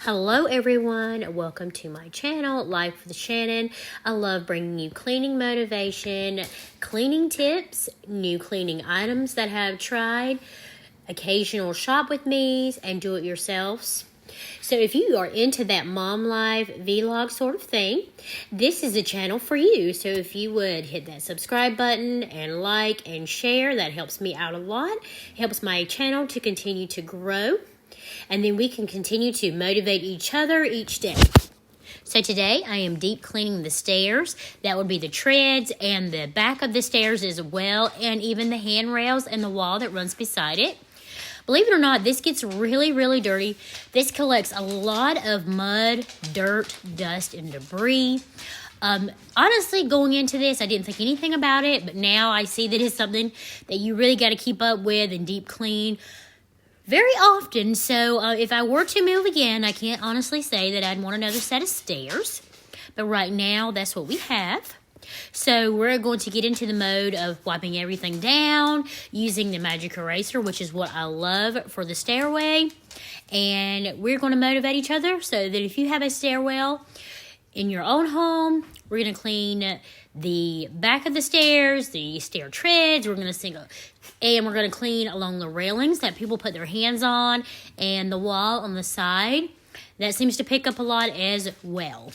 Hello everyone, welcome to my channel, Life with Shannon. I love bringing you cleaning motivation, cleaning tips, new cleaning items that I've tried, occasional shop with me's, and do-it-yourselves. So if you are into that mom life vlog sort of thing, this is a channel for you. So if you would hit that subscribe button and like and share, that helps me out a lot. It helps my channel to continue to grow. And then we can continue to motivate each other each day. So today I am deep cleaning the stairs. That would be the treads and the back of the stairs as well, and even the handrails and the wall that runs beside it. Believe it or not, this gets really, really dirty. This collects a lot of mud, dirt, dust, and debris. Honestly, going into this, I didn't think anything about it, but now I see that it's something that you really got to keep up with and deep clean very often. So if I were to move again, I can't honestly say that I'd want another set of stairs. But right now, that's what we have. So we're going to get into the mode of wiping everything down, using the magic eraser, which is what I love for the stairway. And we're going to motivate each other so that if you have a stairwell in your own home, we're going to clean the back of the stairs, the stair treads. We're going to clean along the railings that people put their hands on and the wall on the side. That seems to pick up a lot as well.